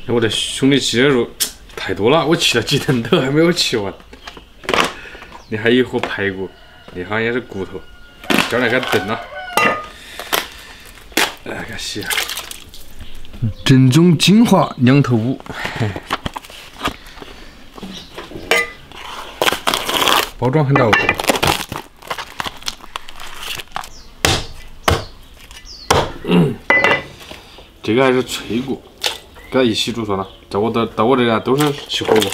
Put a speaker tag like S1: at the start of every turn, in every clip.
S1: 我的兄弟鸡肉太多了，我切了几顿都还没有切完。你还有一盒排骨，那好像也是骨头，叫来给炖了。来给洗。正宗金华两头五。包装很到位。这个还是脆骨，给它一起煮算了。到我这里都是起火锅。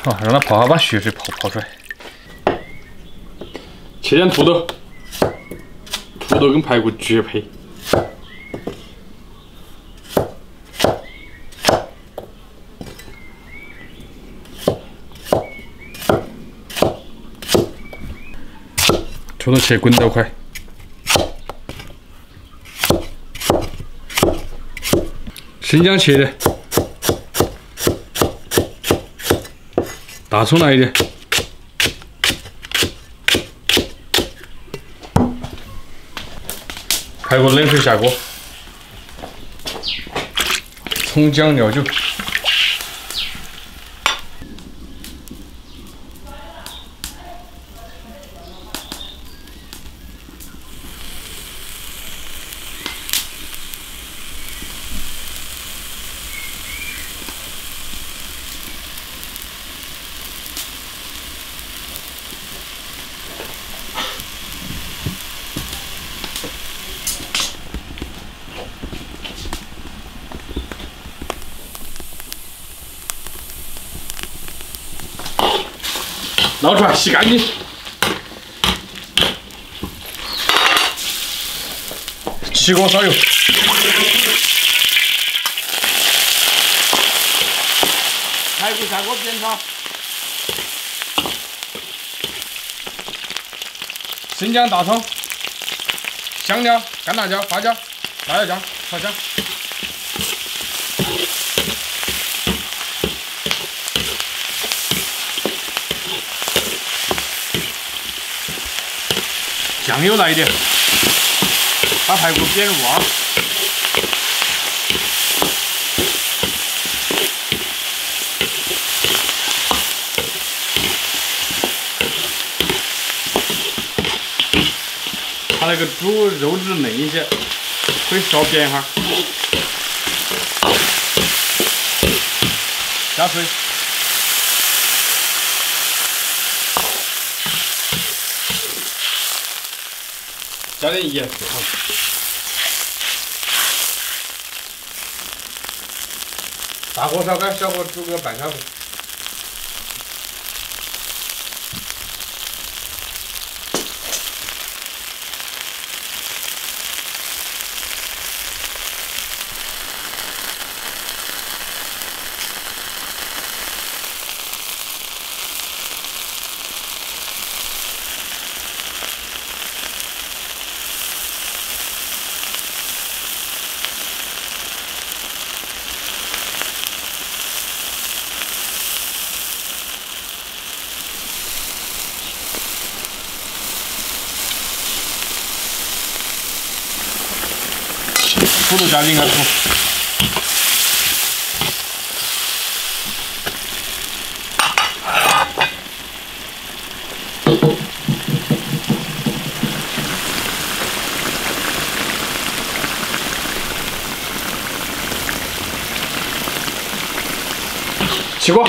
S1: 好，让它泡好，把血水泡出来。切点土豆，土豆跟排骨绝配。土豆切滚刀块。生姜切的，大葱来一点，排骨冷水下锅，葱姜料酒，捞出来洗干净。起锅烧油，排骨下锅煸炒，生姜、大葱、香料、干辣椒、花椒、辣椒酱炒香。酱油来一点，把排骨煸入锅。它那个煮肉质嫩一些，可以稍煸一下。加水。加点盐，大锅烧开，小火煮个半小时。土豆加进去煮，起锅。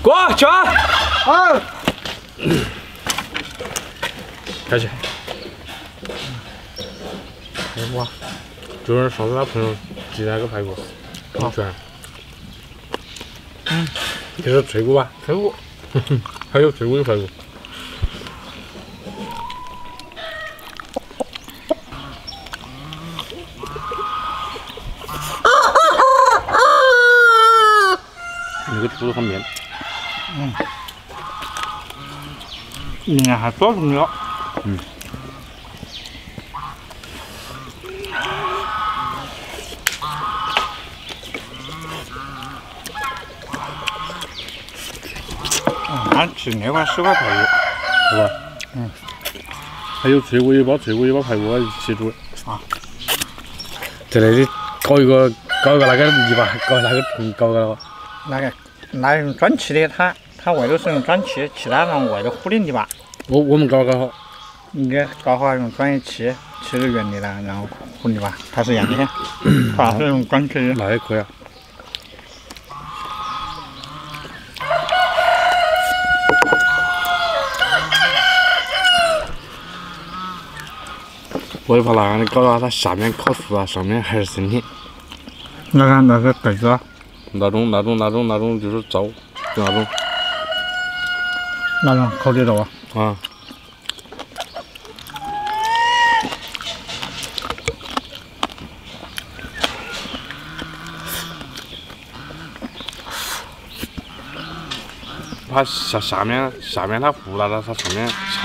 S1: 锅去啊！啊！开起。哎哇，这人上次他朋友鸡蛋跟排骨，很全。这是脆骨吧？
S2: 脆骨，
S1: 还有脆骨有排骨。那个猪肉和面，
S2: 应该还多重要。俺吃那块10块排骨，
S1: 是吧？还有脆骨，一包脆骨，一包排骨，一起煮。在那里搞一个那个泥巴，搞那个
S2: 那用转气的，它外头是用转气，其他人外头糊的泥巴。
S1: 我们搞好。
S2: 应该搞好用转液器个原理了，然后糊泥巴，它是一样的。它是用转气的。
S1: 那也可以啊。我就怕那样的搞到它下面烤熟了，上面还是生的。
S2: 那个盖子。
S1: 那种就是糟，就那种。
S2: 那种烤得到啊？
S1: 啊。它下面它糊了，它上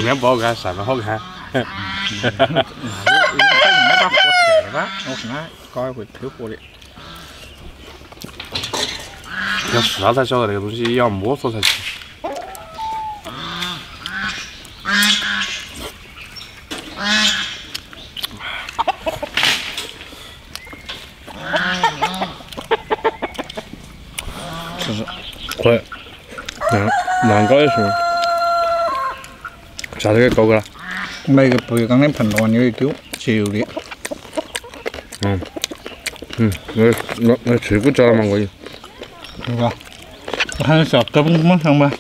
S1: 面不好看，上面好看。
S2: 它应该把火退了，我看它搞也会退火的。
S1: 要试了才晓得那个东西，也要摸索才行。
S2: 试，
S1: 可以，难搞也行。下次给搞个了。
S2: 买一个不锈钢的盆咯，你一丢，节油的。
S1: 那脆骨嚼了蛮过瘾。
S2: 是吧？我看是要搞蹦香吧。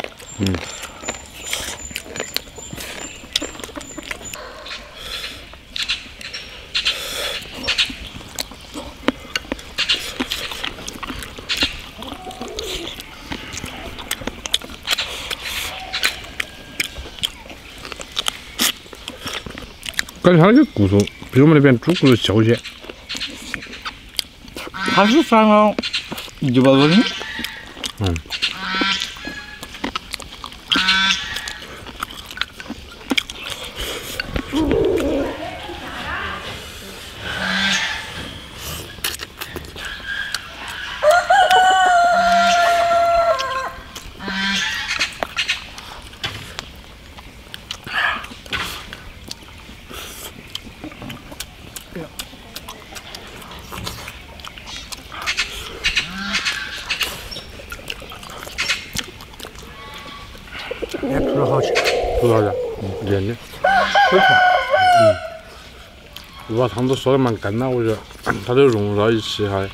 S1: 感觉它那个骨头比我们那边猪骨头小些。
S2: 它是算了100多斤。也煮得好吃，
S1: 煮啥子？腌的。
S2: 水菜。
S1: 我把汤都烧得蛮干了，我觉得它都融入到一起哈。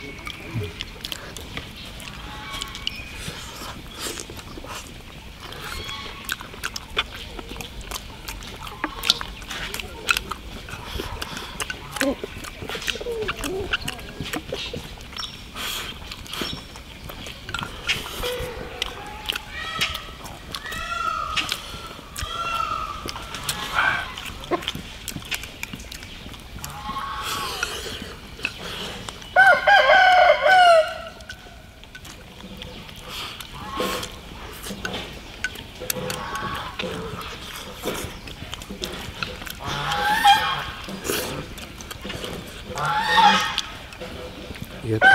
S1: 也煮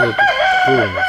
S1: 了嘛。